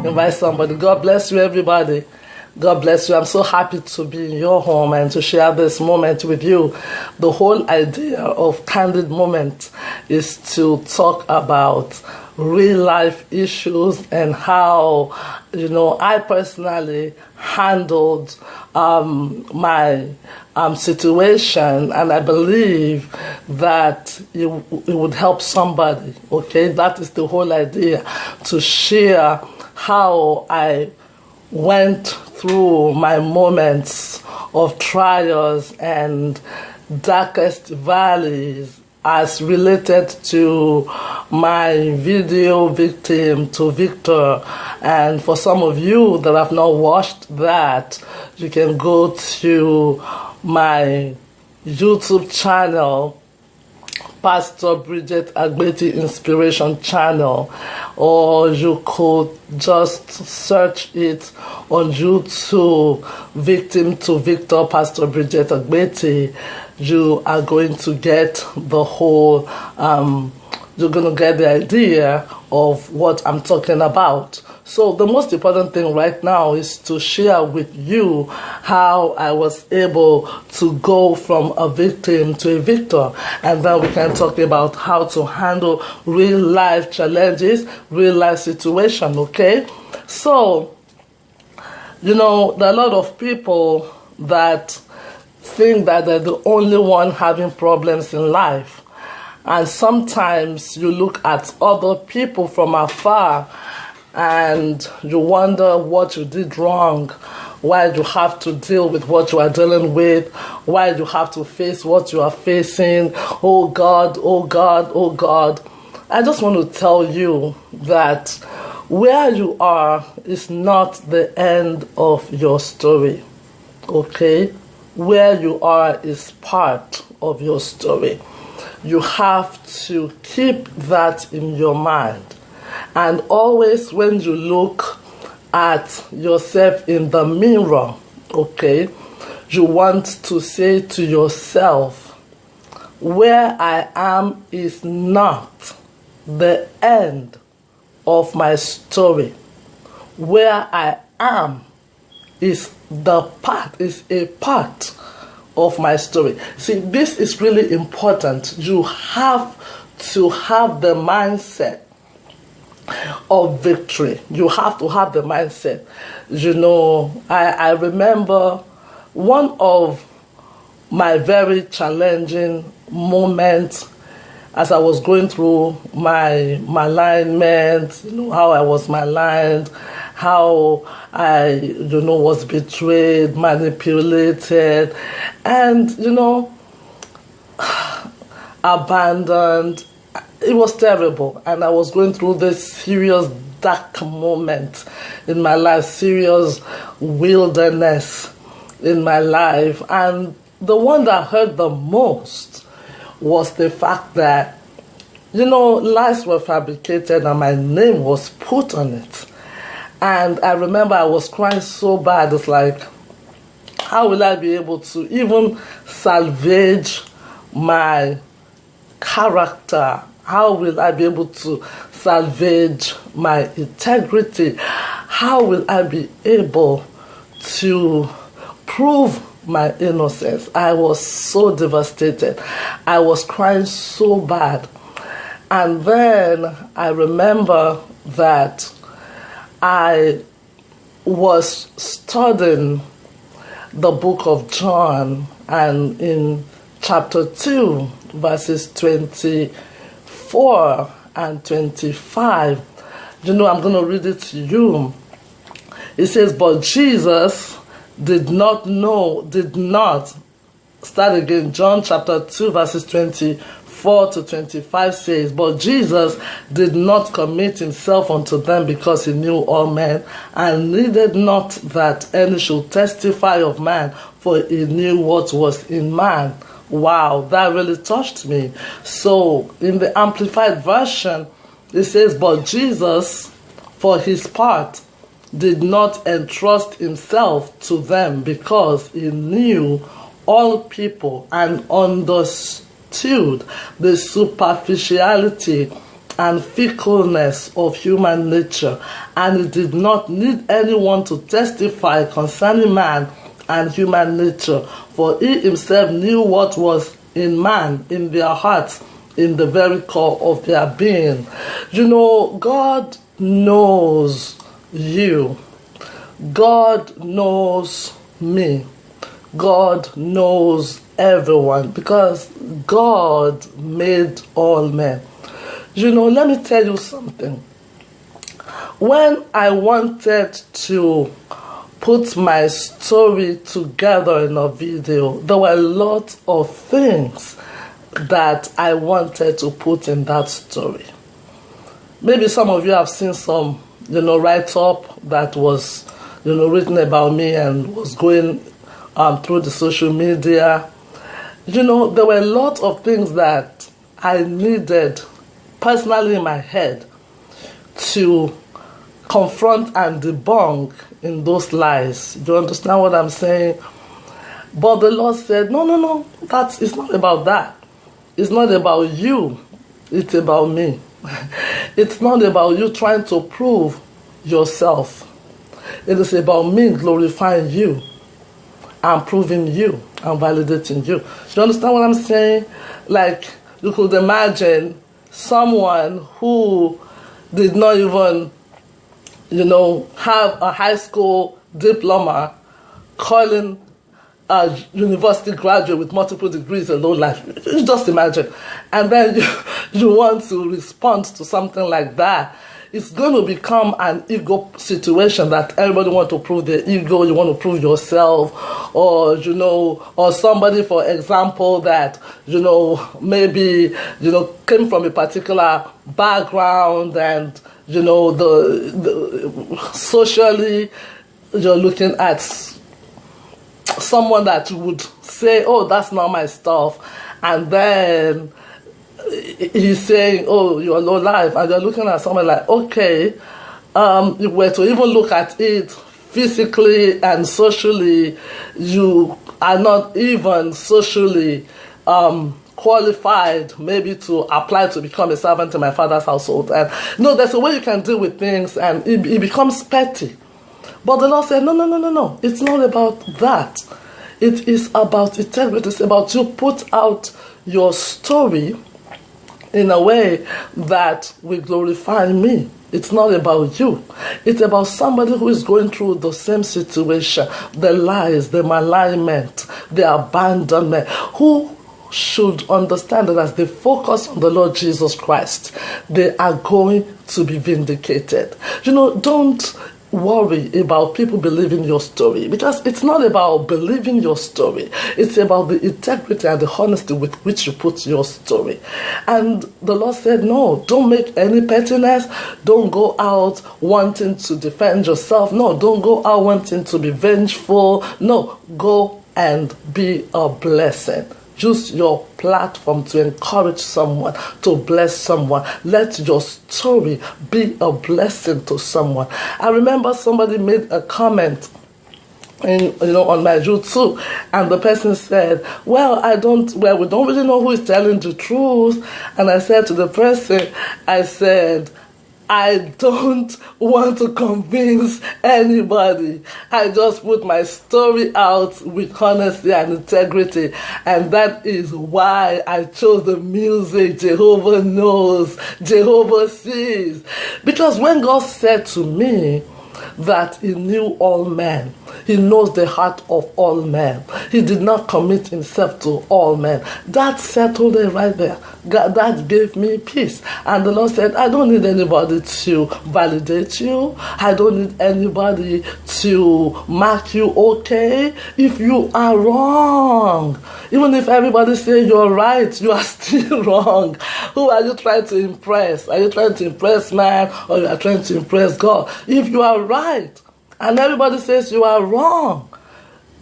Invite somebody. God bless you, everybody. God bless you. I'm so happy to be in your home and to share this moment with you. The whole idea of Candid Moment is to talk about real life issues and how, I personally handled my situation, and I believe that it would help somebody. Okay, that is the whole idea, to share how I went through my moments of trials and darkest valleys as related to my video Victim to Victor. And for some of you that have not watched that, you can go to my YouTube channel, Pastor Bridget Agbeti Inspiration Channel, or you could just search it on YouTube, Victim to Victor, Pastor Bridget Agbeti. You are going to get the whole, you're going to get the idea of what I'm talking about. So the most important thing right now is to share with you how I was able to go from a victim to a victor. And then we can talk about how to handle real life challenges, real life situation, okay? So, there are a lot of people that think that they're the only one having problems in life. And sometimes you look at other people from afar and you wonder what you did wrong, why you have to deal with what you are dealing with, why you have to face what you are facing. Oh God, oh God, oh God. I just want to tell you that where you are is not the end of your story, okay? Where you are is part of your story. You have to keep that in your mind. And always when you look at yourself in the mirror, okay, you want to say to yourself, where I am is not the end of my story. Where I am is a part of my story. See, this is really important. You have to have the mindset of victory. You have to have the mindset. I remember one of my very challenging moments as I was going through my malignment, how I was maligned, how I, was betrayed, manipulated, and, abandoned. It was terrible, and I was going through this serious dark moment in my life, serious wilderness in my life. And the one that hurt the most was the fact that, lies were fabricated and my name was put on it. And I remember I was crying so bad. It's like, how will I be able to even salvage my character? How will I be able to salvage my integrity? How will I be able to prove my innocence? I was so devastated. I was crying so bad. And then I remember that I was studying the book of John, and in chapter 2, verses 24 and 25, I'm going to read it to you. It says, but Jesus start again, John chapter 2, verses 24 to 25 says, but Jesus did not commit himself unto them because he knew all men, and needed not that any should testify of man, for he knew what was in man. Wow, that really touched me. So in the Amplified Version, it says, but Jesus, for his part, did not entrust himself to them because he knew all people and understood the superficiality and fickleness of human nature, and he did not need anyone to testify concerning man and human nature, for he himself knew what was in man, in their hearts, in the very core of their being. You know, God knows you. God knows me. God knows everyone, because God made all men. You know, let me tell you something. When I wanted to put my story together in a video, there were a lot of things that I wanted to put in that story. Maybe some of you have seen some, write-up that was, written about me and was going through the social media. There were a lot of things that I needed personally in my head to confront and debunk in those lies. Do you understand what I'm saying? But the Lord said, no, it's not about that. It's not about you. It's about me. It's not about you trying to prove yourself. It is about me glorifying you and proving you and validating you. Do you understand what I'm saying? Like, you could imagine someone who did not even, have a high school diploma calling a university graduate with multiple degrees in low life. Just imagine. And then you want to respond to something like that. It's going to become an ego situation that everybody wants to prove their ego. You want to prove yourself, or or somebody, for example, that maybe came from a particular background, and the socially you're looking at someone that you would say, oh, that's not my stuff, and then he's saying, oh, you're low life, and you're looking at someone like, okay, if we were to even look at it physically and socially, you are not even socially qualified maybe to apply to become a servant in my father's household. And there's a way you can deal with things, and it becomes petty. But the Lord said, no, it's not about that. It is about integrity. It's about you put out your story in a way that will glorify me. It's not about you. It's about somebody who is going through the same situation, the lies, the malignment, the abandonment, who should understand that as they focus on the Lord Jesus Christ, they are going to be vindicated. Don't worry about people believing your story, because it's not about believing your story. It's about the integrity and the honesty with which you put your story. And the Lord said, no, don't make any pettiness. Don't go out wanting to defend yourself. No, don't go out wanting to be vengeful. No, go and be a blessing. Use your platform to encourage someone, to bless someone. Let your story be a blessing to someone. I remember somebody made a comment on my YouTube, and the person said, we don't really know who is telling the truth. And I said to the person, I don't want to convince anybody. I just put my story out with honesty and integrity. And that is why I chose the music Jehovah Knows, Jehovah Sees. Because when God said to me that he knew all men, he knows the heart of all men, he did not commit himself to all men, that settled it right there. God, that gave me peace. And the Lord said, I don't need anybody to validate you. I don't need anybody to mark you okay. If you are wrong, even if everybody says you're right, you are still wrong. Who are you trying to impress? Are you trying to impress man, or you are trying to impress God? If you are right and everybody says you are wrong,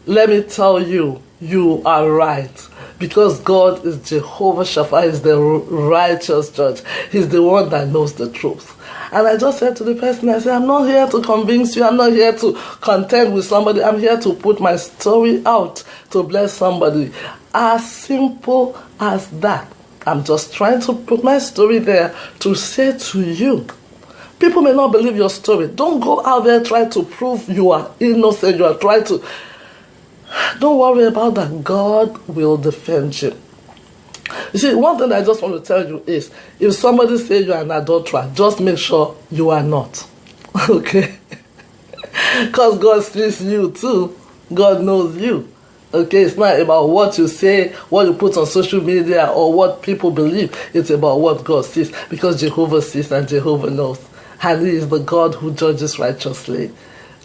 let me tell you, you are right. Because God is Jehovah Shaphai, is the righteous judge. He's the one that knows the truth. And I just said to the person, I said, I'm not here to convince you. I'm not here to contend with somebody. I'm here to put my story out to bless somebody. As simple as that. I'm just trying to put my story there to say to you, people may not believe your story. Don't go out there trying to prove you are innocent. You are trying to... Don't worry about that. God will defend you. You see, one thing I just want to tell you is, if somebody says you are an adulterer, just make sure you are not. Okay? Because God sees you too. God knows you. Okay? It's not about what you say, what you put on social media, or what people believe. It's about what God sees. Because Jehovah sees and Jehovah knows. And He is the God who judges righteously.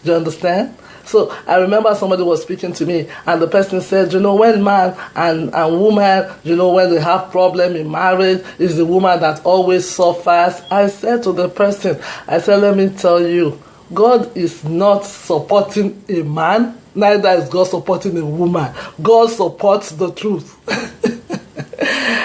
Do you understand? So I remember somebody was speaking to me, and the person said, when man and woman, when they have problem in marriage, it's the woman that always suffers. I said to the person, let me tell you, God is not supporting a man, neither is God supporting a woman. God supports the truth.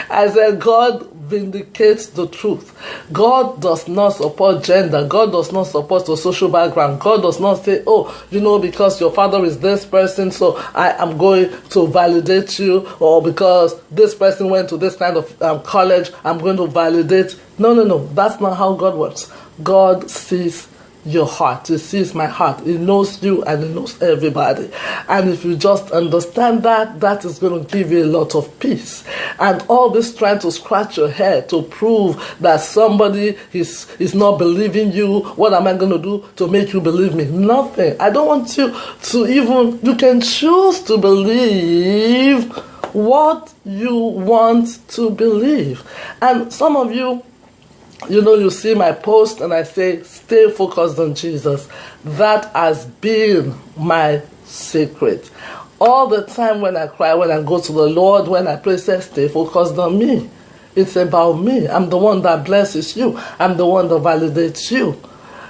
I said, God vindicates the truth. God does not support gender. God does not support the social background. God does not say, because your father is this person, so I am going to validate you, or because this person went to this kind of college, I'm going to validate. No. That's not how God works. God sees your heart. He sees my heart. He knows you and He knows everybody. And if you just understand that, that is going to give you a lot of peace. And all this trying to scratch your head to prove that somebody is not believing you, what am I going to do to make you believe me? Nothing. I don't want you to even, you can choose to believe what you want to believe. And some of you, you see my post and I say, stay focused on Jesus. That has been my secret. All the time when I cry, when I go to the Lord, when I pray, say, stay focused on me. It's about me. I'm the one that blesses you. I'm the one that validates you.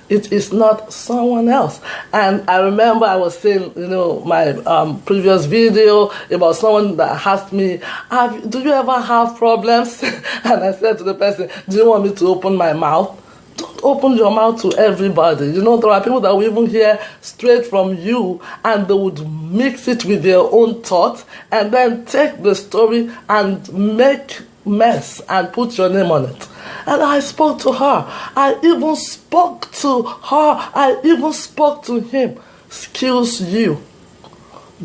It is not someone else. And I remember I was saying, my previous video about someone that asked me, do you ever have problems? And I said to the person, do you want me to open my mouth? Don't open your mouth to everybody. There are people that will even hear straight from you, and they would mix it with their own thoughts and then take the story and make mess and put your name on it. And I spoke to her. I even spoke to her. I even spoke to him. Excuse you.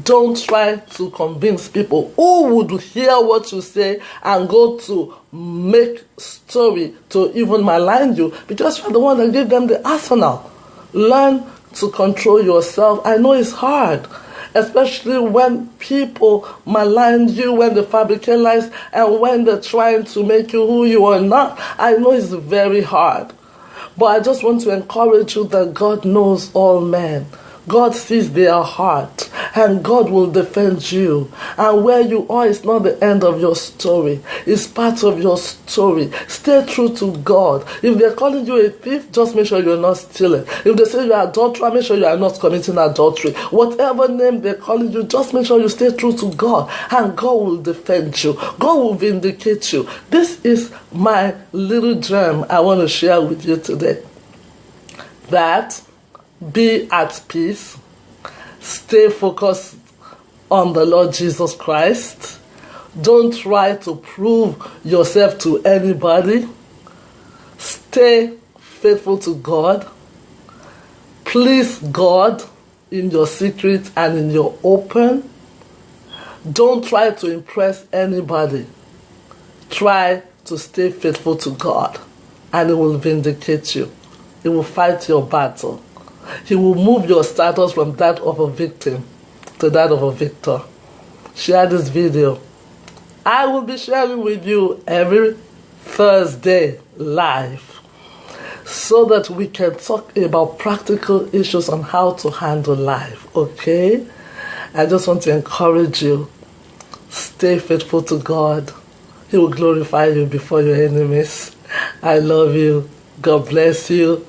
Don't try to convince people who would hear what you say and go to make story to even malign you, because you're the one that gave them the arsenal. Learn to control yourself. I know it's hard, especially when people malign you, when they fabricate lies, and when they're trying to make you who you are not. I know it's very hard. But I just want to encourage you that God knows all men. God sees their heart, and God will defend you. And where you are is not the end of your story. It's part of your story. Stay true to God. If they're calling you a thief, just make sure you're not stealing. If they say you're an adulterer, make sure you are not committing adultery. Whatever name they're calling you, just make sure you stay true to God, and God will defend you. God will vindicate you. This is my little gem I want to share with you today. That be at peace. Stay focused on the Lord Jesus Christ. Don't try to prove yourself to anybody. Stay faithful to God. Please God in your secret and in your open. Don't try to impress anybody. Try to stay faithful to God, and He will vindicate you. He will fight your battle. He will move your status from that of a victim to that of a victor. Share this video. I will be sharing with you every Thursday live, so that we can talk about practical issues on how to handle life, okay? I just want to encourage you. Stay faithful to God. He will glorify you before your enemies. I love you. God bless you.